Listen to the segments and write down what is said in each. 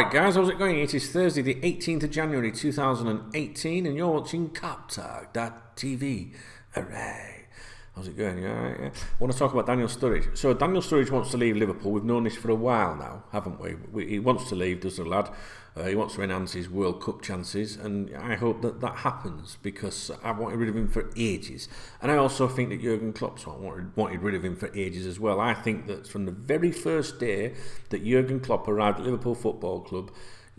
Alright guys, how's it going? It is Thursday the 18th of January 2018 and you're watching KopTalk.tv. Hooray! How's it going? You alright? Yeah? I want to talk about Daniel Sturridge. So Daniel Sturridge wants to leave Liverpool. We've known this for a while now, haven't we? He wants to leave, does the lad. He wants to enhance his World Cup chances, and I hope that that happens because I've wanted rid of him for ages. And I also think that Jurgen Klopp's wanted rid of him for ages as well. I think that from the very first day that Jurgen Klopp arrived at Liverpool Football Club,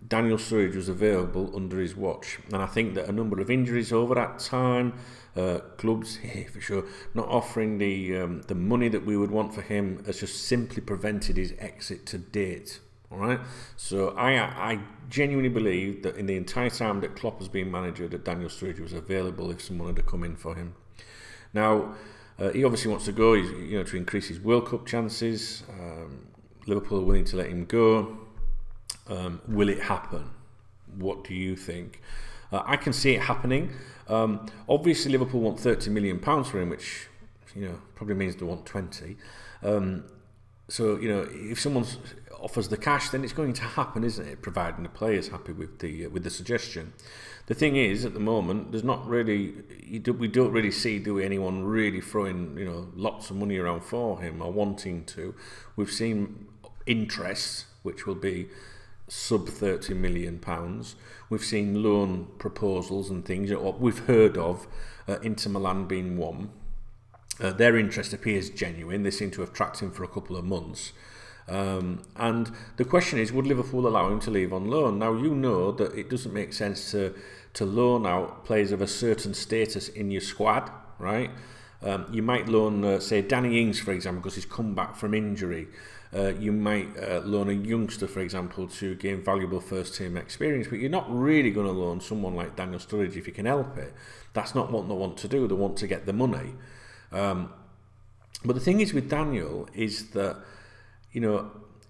Daniel Sturridge was available under his watch. And I think that a number of injuries over that time, clubs, for sure, not offering the money that we would want for him has just simply prevented his exit to date. All right, so I genuinely believe that in the entire time that Klopp has been manager, that Daniel Sturridge was available if someone had to come in for him. Now, he obviously wants to go, to increase his World Cup chances. Liverpool are willing to let him go. Will it happen? What do you think? I can see it happening. Obviously, Liverpool want £30 million for him, which probably means they want 20. So if someone offers the cash, then it's going to happen, isn't it? Providing the player's happy with the suggestion. The thing is, at the moment, there's not really we don't really see, do we, anyone really throwing lots of money around for him or wanting to. We've seen interest, which will be sub £30 million. We've seen loan proposals and things. What we've heard of, Inter Milan being one. Their interest appears genuine. They seem to have tracked him for a couple of months. And the question is, would Liverpool allow him to leave on loan? Now, you know that it doesn't make sense to loan out players of a certain status in your squad, right? You might loan, say, Danny Ings, for example, because he's come back from injury. You might loan a youngster, for example, to gain valuable first-team experience, but you're not really going to loan someone like Daniel Sturridge if you can help it. That's not what they want to do. They want to get the money. But the thing is with Daniel is that,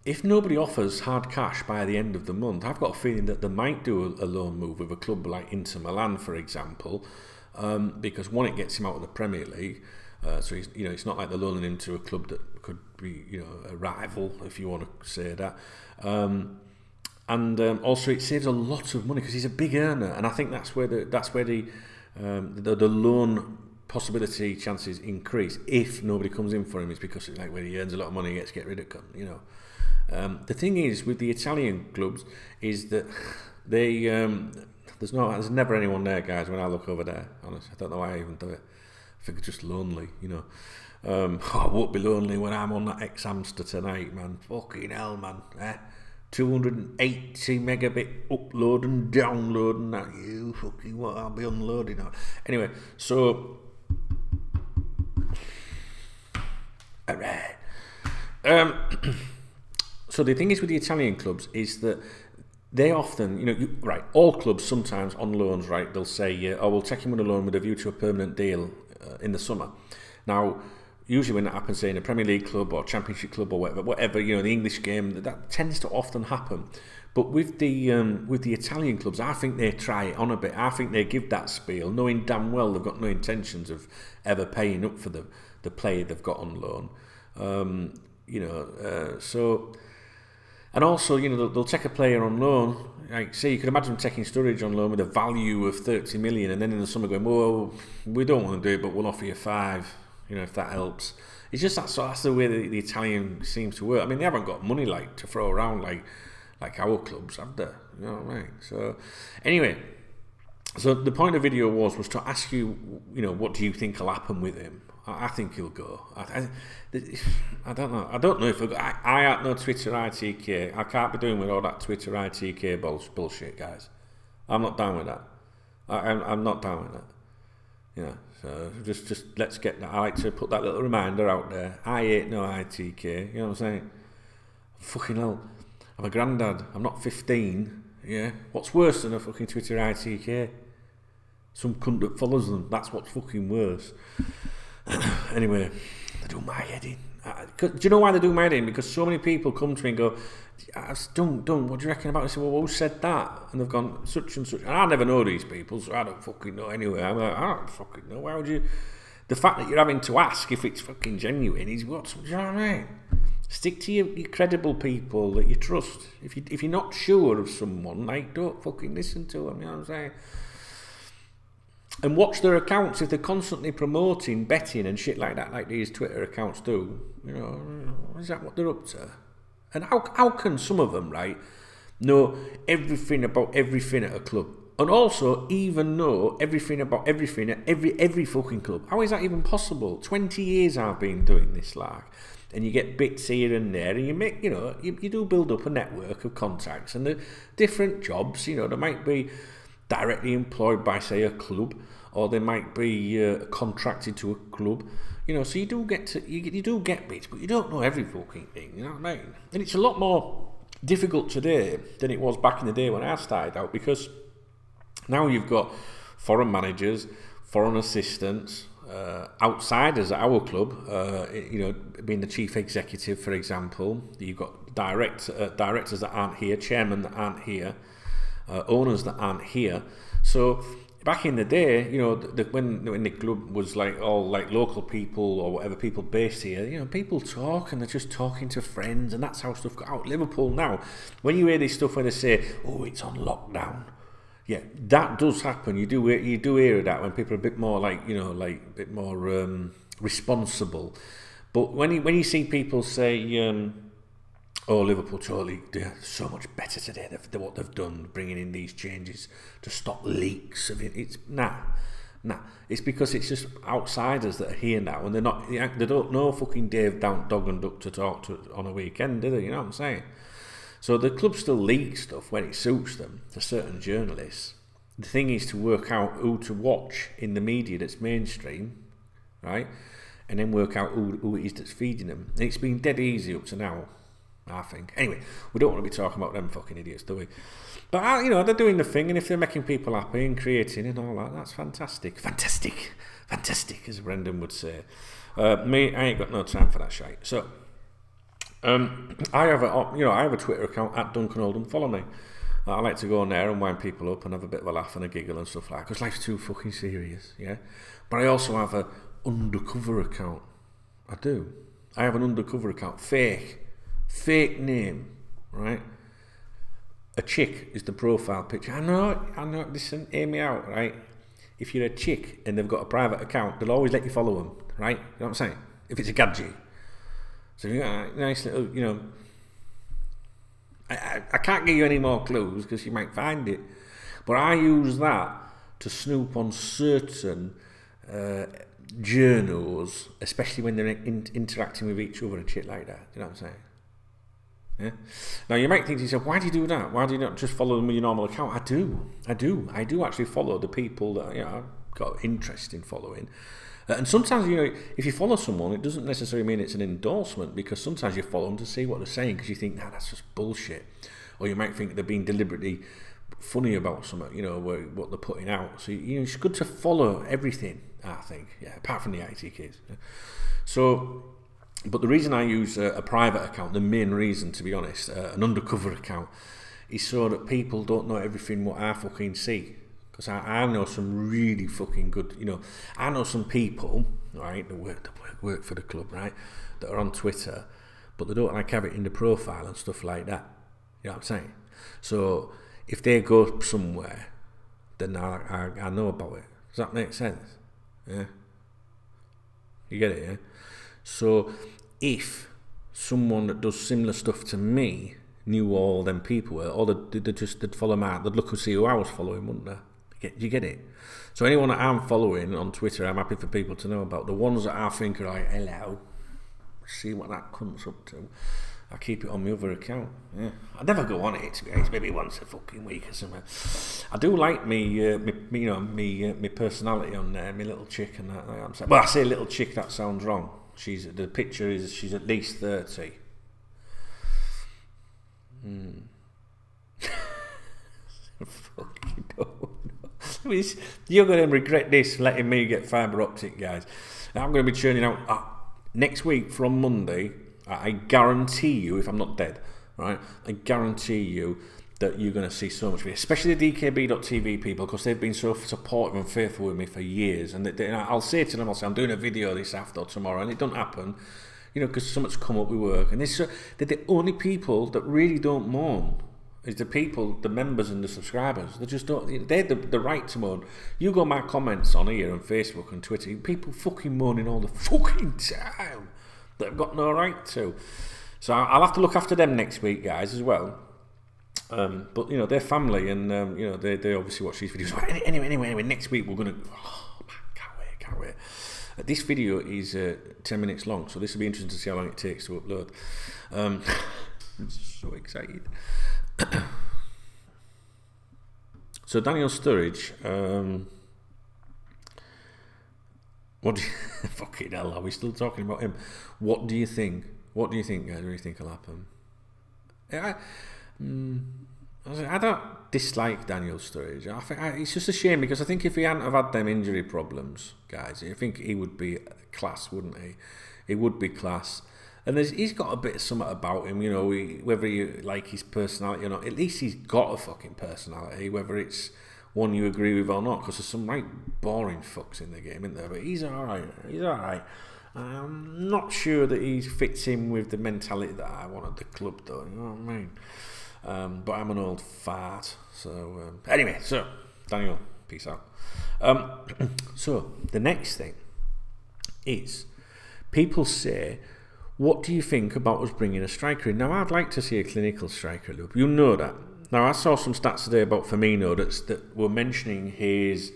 if nobody offers hard cash by the end of the month, I've got a feeling that they might do a loan move with a club like Inter Milan, for example, because one, it gets him out of the Premier League. So he's, it's not like they're loaning him to a club that could be, a rival, if you want to say that. And also it saves a lot of money because he's a big earner, and I think that's where the loan possibility chances increase if nobody comes in for him. It's because it's like when he earns a lot of money, he gets to get rid of him. The thing is with the Italian clubs is that they there's never anyone there, guys. When I look over there, honestly, I don't know why I even do it. I think it's just lonely, I won't be lonely when I'm on that X-Hamster tonight, man. Fucking hell, man. 280 megabit upload and download and that. You fucking what? I'll be unloading that. Anyway, so alright. So the thing is with the Italian clubs is that they often, right, all clubs sometimes on loans, right, they'll say, oh, we'll take him on a loan with a view to a permanent deal in the summer. Now, usually when that happens, say in a Premier League club or Championship club or whatever, the English game, that tends to often happen. But with the Italian clubs, I think they try it on a bit. I think they give that spiel, knowing damn well they've got no intentions of ever paying up for the player they've got on loan. So. And also, they'll take a player on loan. Like, say, you could imagine taking Sturridge on loan with a value of 30 million, and then in the summer going, well, we don't want to do it, but we'll offer you 5, if that helps. It's just that's the way the Italian seems to work. I mean, they haven't got money to throw around like our clubs, have they? You know what I mean? So, anyway, so the point of the video was to ask you, what do you think will happen with him? I think he'll go. I don't know. I don't know if he'll go. I have no Twitter ITK. I can't be doing with all that Twitter ITK bullshit, guys. I'm not down with that. I'm not down with that. So just let's get that. I like to put that little reminder out there. I ain't no ITK. You know what I'm saying? Fucking hell. I'm a granddad. I'm not 15. Yeah. What's worse than a fucking Twitter ITK? Some cunt that follows them. That's what's fucking worse. Anyway, they do my head in. Do you know why they do my head in? Because so many people come to me and go, don't, what do you reckon about it? I say, well, who said that? And they've gone, such and such. And I never know these people, so I don't fucking know anyway. I'm like, I don't fucking know. Why would you? The fact that you're having to ask if it's fucking genuine is do you know what I mean? Stick to your credible people that you trust. If you're not sure of someone, like, don't fucking listen to them, you know what I'm saying? And watch their accounts if they're constantly promoting betting and shit like that, like these Twitter accounts do. You know, is that what they're up to? And how can some of them, right, know everything about everything at a club? And also even know everything about everything at every fucking club. How is that even possible? 20 years I've been doing this, like. And you get bits here and there, and you make, you know, you do build up a network of contacts, and the different jobs, you know, they might be directly employed by, say, a club, or they might be contracted to a club, you know, so you do get to, you do get bits, but you don't know every fucking thing, you know what I mean? And it's a lot more difficult today than it was back in the day when I started out, because now you've got foreign managers, foreign assistants, outsiders at our club, you know, being the chief executive, for example. You've got directors that aren't here, chairmen that aren't here, owners that aren't here. So back in the day, you know, when the club was like all like local people or whatever, people based here, you know, people talk and they're just talking to friends, and that's how stuff got out. Liverpool now, when you hear this stuff where they say, oh, it's on lockdown, yeah, that does happen. You do hear that when people are a bit more like, you know, like a bit more responsible. But when you see people say, oh, Liverpool totally, they're so much better today than what they've done, bringing in these changes to stop leaks of it. It's nah. It's because it's just outsiders that are here now, and they don't know fucking Dave Dog and Duck to talk to on a weekend, do they? You know what I'm saying? So the club still leak stuff when it suits them to certain journalists. The thing is to work out who to watch in the media that's mainstream, right? And then work out who it is that's feeding them. And it's been dead easy up to now, I think. Anyway, we don't want to be talking about them fucking idiots, do we? But, you know, they're doing the thing, and if they're making people happy and creating and all that, that's fantastic. Fantastic, as Brendan would say. Me, I ain't got no time for that shite. So, I have a Twitter account at Duncan Oldham. Follow me. I like to go on there and wind people up and have a bit of a laugh and a giggle and stuff like that, because life's too fucking serious, yeah? But I also have an undercover account. I do. I have an undercover account. Fake name, right? A chick is the profile picture. I know, listen, hear me out, right? If you're a chick and they've got a private account, they'll always let you follow them, right? You know what I'm saying? If it's a gadget. So you got a nice little, you know, I can't give you any more clues because you might find it, but I use that to snoop on certain journos, especially when they're interacting with each other and shit like that. You know what I'm saying? Yeah. Now you might think to yourself, why do you do that? Why do you not just follow them with your normal account? I do actually follow the people that, you know, I've got interest in following. And sometimes, you know, if you follow someone, it doesn't necessarily mean it's an endorsement, because sometimes you follow them to see what they're saying because you think, nah, that's just bullshit. Or you might think they're being deliberately funny about something, you know, what they're putting out. So, you know, it's good to follow everything, I think, yeah, apart from the IT kids. Yeah. So, but the reason I use a private account, the main reason, to be honest, an undercover account, is so that people don't know everything what I fucking see. Because I know some really fucking good, you know, I know some people, right, that work for the club, right, that are on Twitter, but they don't like have it in the profile and stuff like that. You know what I'm saying? So if they go somewhere, then I know about it. Does that make sense? Yeah? You get it, yeah? So if someone that does similar stuff to me knew all them people were, or they'd follow me out, they'd look and see who I was following, wouldn't they? You get it? So anyone that I'm following on Twitter, I'm happy for people to know about. The ones that I think are like, hello, see what that comes up to, I keep it on my other account. Yeah. I never go on it, to be honest, maybe once a fucking week or something. I do like me personality on there, my little chick and that. Well, I say little chick, that sounds wrong. The picture is she's at least 30. Fucking you're going to regret this, letting me get fibre optic, guys. I'm going to be churning out next week from Monday. I guarantee you, if I'm not dead, right, I guarantee you that you're going to see so much of it, especially the DKB.TV people, because they've been so supportive and faithful with me for years. And I'll say to them, I'm doing a video this after or tomorrow, and it doesn't happen. you know, because something's come up with work, and they're the only people that really don't moan. Is the people, the members and the subscribers. They just don't. They're the right to moan. You go my comments on here on Facebook and Twitter. People fucking moaning all the fucking time that have got no right to. So I'll have to look after them next week, guys, as well. But you know, they're family, and you know, they obviously watch these videos. Anyway, next week we're gonna. Oh man, can't wait. This video is 10 minutes long, so this will be interesting to see how long it takes to upload. I'm so excited. So Daniel Sturridge, what do you, fucking hell, are we still talking about him? What do you think? What do you think, guys? What do you think will happen? I don't dislike Daniel Sturridge. I think it's just a shame, because I think if he hadn't have had them injury problems, guys, I think he would be class, wouldn't he? He would be class. And he's got a bit of something about him, you know, whether you like his personality or not, at least he's got a fucking personality, whether it's one you agree with or not, because there's some right boring fucks in the game, isn't there? But he's alright, I'm not sure that he fits in with the mentality that I want at the club, though, you know what I mean? But I'm an old fart, so, anyway, so, Daniel, peace out. So, the next thing is, people say, what do you think about us bringing a striker in? Now, I'd like to see a clinical striker, Liverpool. You know that. Now, I saw some stats today about Firmino that were mentioning his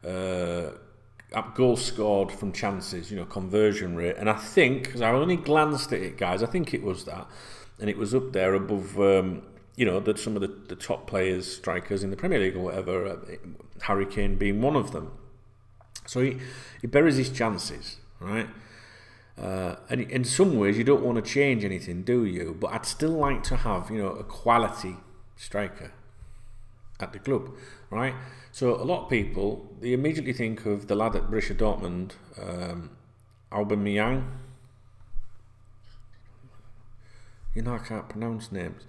goals scored from chances, you know, conversion rate. And I think, because I only glanced at it, guys, I think it was that. And it was up there above, you know, some of the top players, strikers in the Premier League or whatever, Harry Kane being one of them. So he buries his chances, right? And in some ways you don't want to change anything, do you? But I'd still like to have, you know, a quality striker at the club, right? So a lot of people, they immediately think of the lad at Borussia Dortmund, Aubameyang. You know, I can't pronounce names.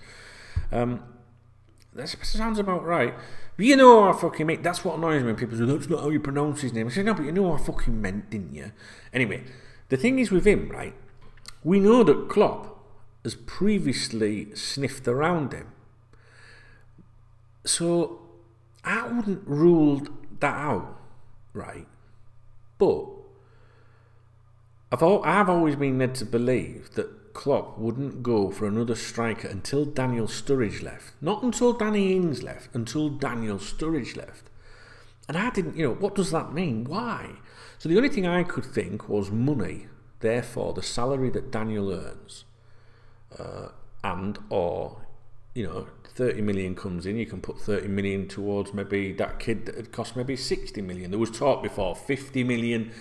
That sounds about right. But you know what I fucking meant. That's what annoys me when people say, that's not how you pronounce his name. I say, no, but you know what I fucking meant, didn't you? Anyway, the thing is with him, right, we know that Klopp has previously sniffed around him. So I wouldn't rule that out, right? But I've always been led to believe that Klopp wouldn't go for another striker until Daniel Sturridge left. Not until Danny Ings left, until Daniel Sturridge left. And I didn't, you know, what does that mean? Why? So the only thing I could think was money, therefore the salary that Daniel earns, and or, you know, 30 million comes in, you can put 30 million towards maybe that kid that had cost maybe 60 million. There was talk before 50 million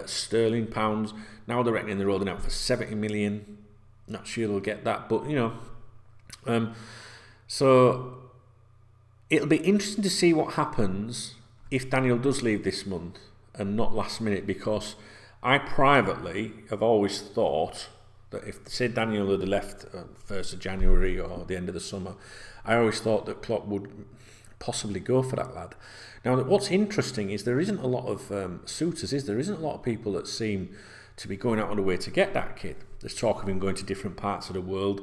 sterling pounds. Now they're reckoning they're rolling out for 70 million. Not sure they'll get that, but you know. So it'll be interesting to see what happens if Daniel does leave this month and not last minute, because I privately have always thought that if, say, Daniel had left 1st of January or the end of the summer, I always thought that Klopp would possibly go for that lad. Now, what's interesting is there isn't a lot of suitors, there isn't a lot of people that seem to be going out on the way to get that kid. There's talk of him going to different parts of the world.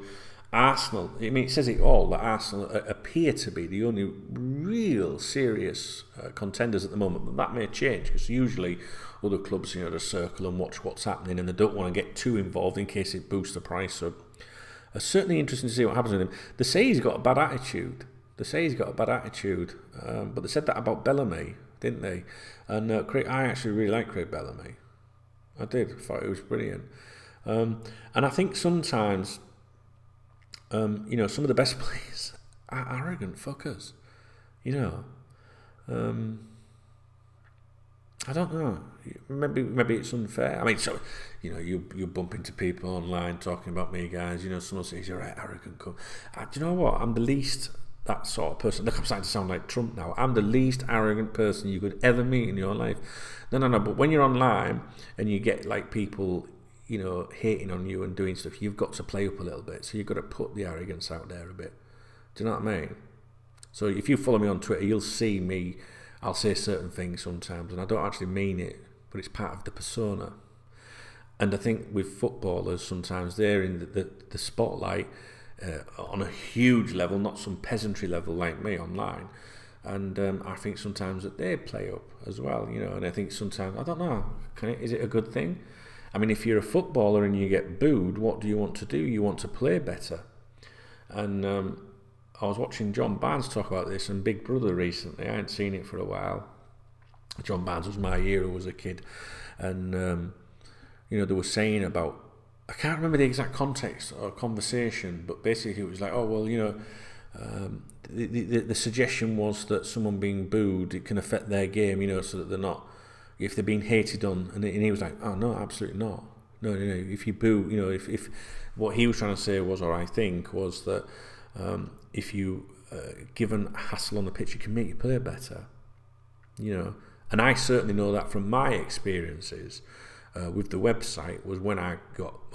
Arsenal, I mean, it says it all, that Arsenal appear to be the only real serious contenders at the moment, but that may change, because usually other clubs, you know, just circle and watch what's happening, and they don't want to get too involved in case it boosts the price. So it's certainly interesting to see what happens with him. They say he's got a bad attitude. But they said that about Bellamy, didn't they? And I actually really like Craig Bellamy. I did. I thought it was brilliant. And I think sometimes, you know, some of the best players are arrogant fuckers. You know, I don't know. Maybe it's unfair. I mean, so you know, you bump into people online talking about me, guys. You know, someone says you're right, arrogant cunt. Do you know what? I'm the least that sort of person. Look, I'm starting to sound like Trump now. I'm the least arrogant person you could ever meet in your life. No. But when you're online and you get like people, you know, hating on you and doing stuff, you've got to play up a little bit. So you've got to put the arrogance out there a bit. Do you know what I mean? So if you follow me on Twitter, you'll see me. I'll say certain things sometimes, and I don't actually mean it, but it's part of the persona. And I think with footballers, sometimes they're in the spotlight on a huge level, not some peasantry level like me online. And I think sometimes that they play up as well, you know. And I think sometimes, I don't know, is it a good thing? I mean, if you're a footballer and you get booed, what do you want to do? You want to play better. And I was watching John Barnes talk about this and Big Brother recently. I hadn't seen it for a while. John Barnes was my hero as a kid. And, you know, they were saying about, I can't remember the exact context or conversation, but basically it was like, oh, well, you know, the suggestion was that someone being booed, it can affect their game, you know, so that they're not, if they're being hated on, and he was like, oh, no, absolutely not. No, if you boo, you know, if what he was trying to say was, or I think, was that if you given hassle on the pitch, it can make you play better, you know. And I certainly know that from my experiences with the website, was when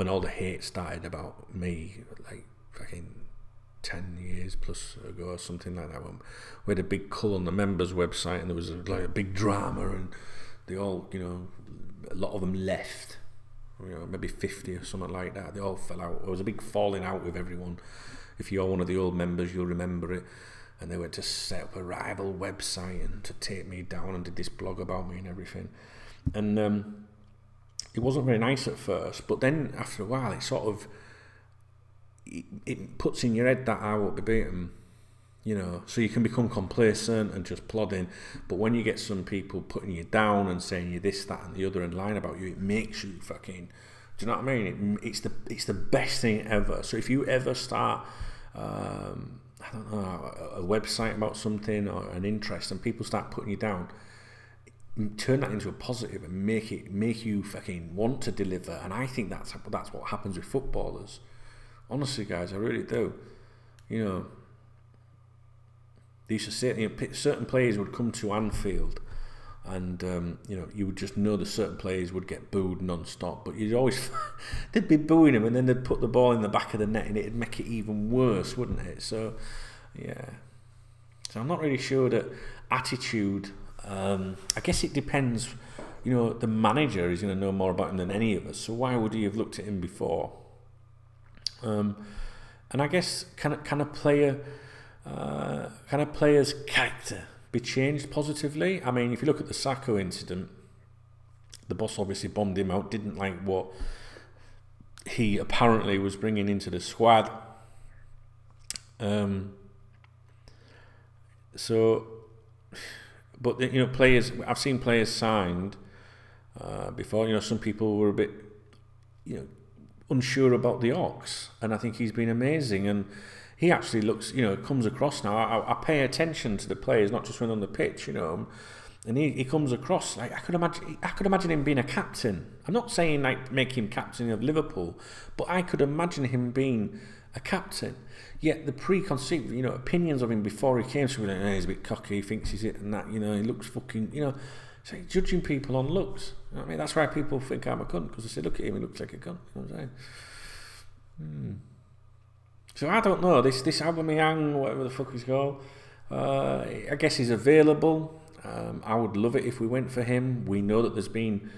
all the hate started about me, like fucking 10 years plus ago or something like that. When we had a big cull on the members website, and there was like a big drama, and they all, you know, a lot of them left, you know, maybe 50 or something like that. They all fell out. There was a big falling out with everyone. If you're one of the old members, you'll remember it. And they went to set up a rival website and to take me down and did this blog about me and everything. And it wasn't very nice at first, but then after a while, it sort of, it puts in your head that I won't be beaten, you know, so you can become complacent and just plodding. But when you get some people putting you down and saying you this, that, and the other, and lying about you, it makes you fucking, do you know what I mean? It's the best thing ever. So if you ever start, I don't know, a website about something or an interest, and people start putting you down, turn that into a positive and make you fucking want to deliver. And I think that's what happens with footballers. Honestly, guys, I really do. You know, they used to say, you know, certain players would come to Anfield, and you know, you would just know that certain players would get booed non-stop, but you'd always they'd be booing him, and then they'd put the ball in the back of the net, and it'd make it even worse, wouldn't it? So yeah, so I'm not really sure that attitude, I guess it depends. You know, the manager is going to know more about him than any of us, so why would he have looked at him before? And I guess can a player's character be changed positively? I mean, if you look at the Sacco incident, the boss obviously bombed him out, didn't like what he apparently was bringing into the squad. So, but you know, players, I've seen players signed before. You know, some people were a bit, you know, unsure about the Ox, and I think he's been amazing. And he actually looks, you know, comes across now. I pay attention to the players, not just when on the pitch, you know. And he comes across like I could imagine him being a captain. I'm not saying like make him captain of Liverpool, but I could imagine him being a captain. Yet the preconceived, you know, opinions of him before he came to me, like, he's a bit cocky, he thinks he's it and that, you know, he looks fucking, you know. It's like judging people on looks. You know what I mean? That's why people think I'm a cunt, because they say, look at him, he looks like a cunt. You know what I'm saying? So I don't know, this Aubameyang, whatever the fuck he's called, I guess he's available. I would love it if we went for him. We know that there's been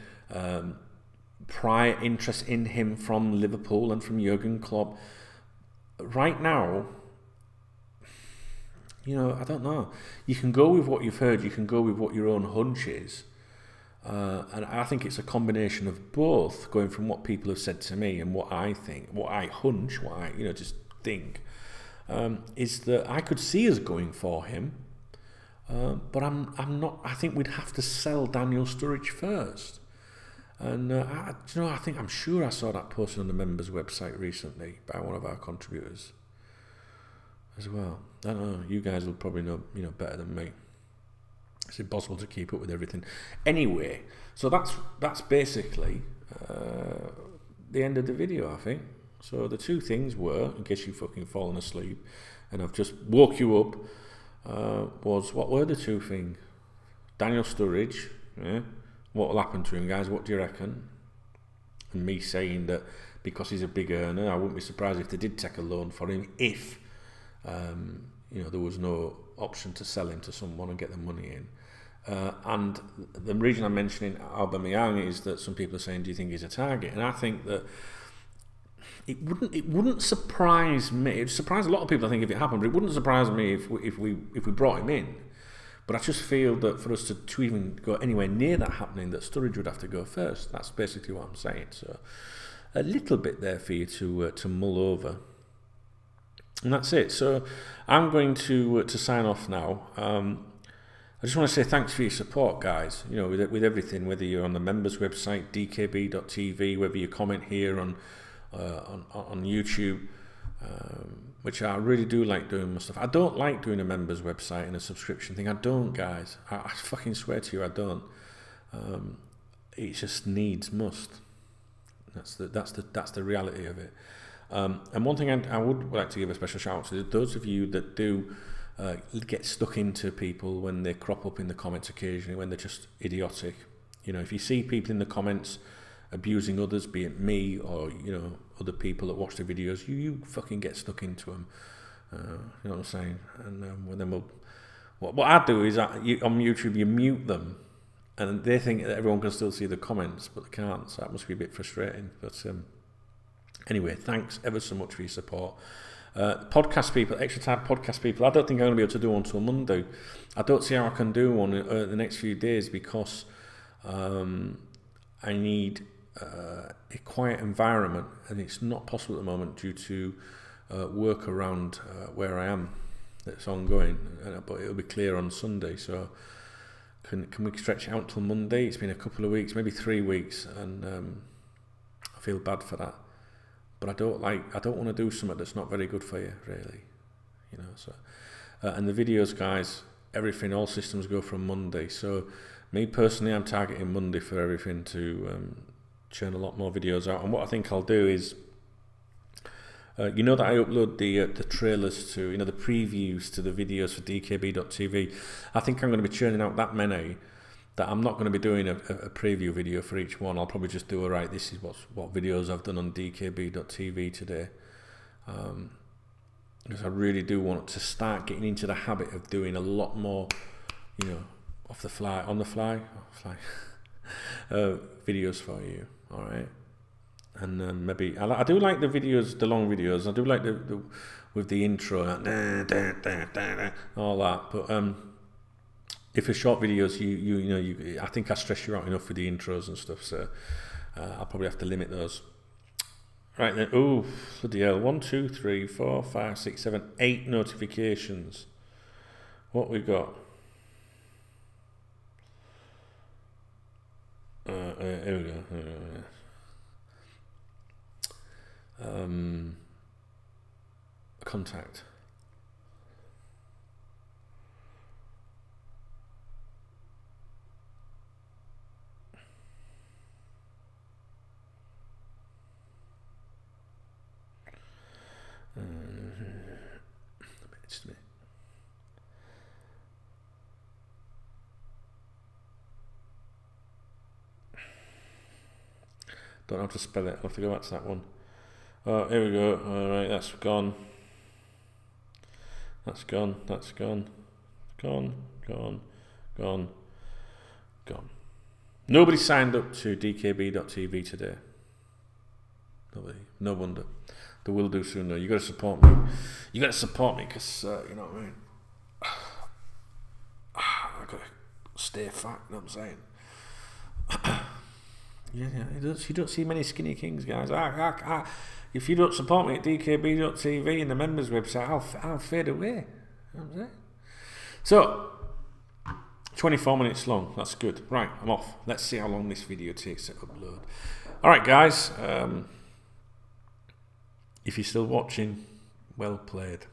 prior interest in him from Liverpool and from Jurgen Klopp. Right now, you know, I don't know. You can go with what you've heard, you can go with what your own hunch is. And I think it's a combination of both, going from what people have said to me and what I think, what I hunch, what I, you know, just think, is that I could see us going for him, but I'm not. I think we'd have to sell Daniel Sturridge first. And you know, I'm sure I saw that posted on the members' website recently by one of our contributors as well. I don't know. You guys will probably know, you know, better than me. It's impossible to keep up with everything. Anyway, so that's basically the end of the video, I think. So the two things were, in case you've fucking fallen asleep, and I've just woke you up, was, what were the two things? Daniel Sturridge, yeah? What will happen to him, guys? What do you reckon? And me saying that because he's a big earner, I wouldn't be surprised if they did take a loan for him if you know, there was no option to sell him to someone and get the money in. And the reason I'm mentioning Aubameyang is that some people are saying, do you think he's a target? And I think that it wouldn't surprise me. It'd surprise a lot of people, I think, if it happened, but it wouldn't surprise me if we brought him in. But I just feel that for us to even go anywhere near that happening, that Sturridge would have to go first. That's basically what I'm saying. So a little bit there for you to mull over. And that's it. So I'm going to sign off now. I just want to say thanks for your support, guys. You know, with everything, whether you're on the members website, dkb.tv, whether you comment here on YouTube, which I really do like doing my stuff. I don't like doing a members website and a subscription thing. I don't, guys. I fucking swear to you, I don't. It just must. That's the reality of it. And one thing I would like to give a special shout out to those of you that do get stuck into people when they crop up in the comments occasionally, when they're just idiotic. You know, if you see people in the comments abusing others, be it me or, you know, other people that watch the videos, you fucking get stuck into them. You know what I'm saying? And then what I do is on YouTube you mute them, and they think that everyone can still see the comments, but they can't. So that must be a bit frustrating. But anyway, thanks ever so much for your support. Podcast people, extra time podcast people, I don't think I'm going to be able to do one until Monday. I don't see how I can do one the next few days because I need a quiet environment, and it's not possible at the moment due to work around where I am that's ongoing, but it'll be clear on Sunday. So can we stretch it out till Monday? It's been a couple of weeks, maybe 3 weeks, and I feel bad for that. But I don't want to do something that's not very good for you, really. You know. So and the videos, guys, everything, all systems go from Monday. So me personally, I'm targeting Monday for everything to churn a lot more videos out. And what I think I'll do is, you know that I upload the trailers to, you know, the previews to the videos for dkb.tv. I think I'm going to be churning out that many that I'm not going to be doing a preview video for each one. I'll probably just do this is what videos I've done on dkb.tv today. Because I really do want to start getting into the habit of doing a lot more, you know, on the fly videos for you. All right. And maybe I do like the videos, the long videos. I do like the with the intro, all that. But if it's short videos, you know, I think I stress you out enough with the intros and stuff. So I'll probably have to limit those. Right then. Oh, bloody hell! 1, 2, 3, 4, 5, 6, 7, 8 notifications. What we got? Here we go. Contact. Just a minute. Don't have to spell it. I'll have to go back to that one. Oh, here we go. All right, that's gone. That's gone. That's gone. Gone. Nobody signed up to dkb.tv today. Nobody. No wonder. They will do soon though. You got to support me. You got to support me because you know what I mean. I got to stay fat. You know what I'm saying? Yeah. You don't see many skinny kings, guys. If you don't support me at dkb.tv and the members website, I'll fade away. You know what I'm saying? So 24 minutes long. That's good. Right, I'm off. Let's see how long this video takes to upload. All right, guys. If you're still watching, well played.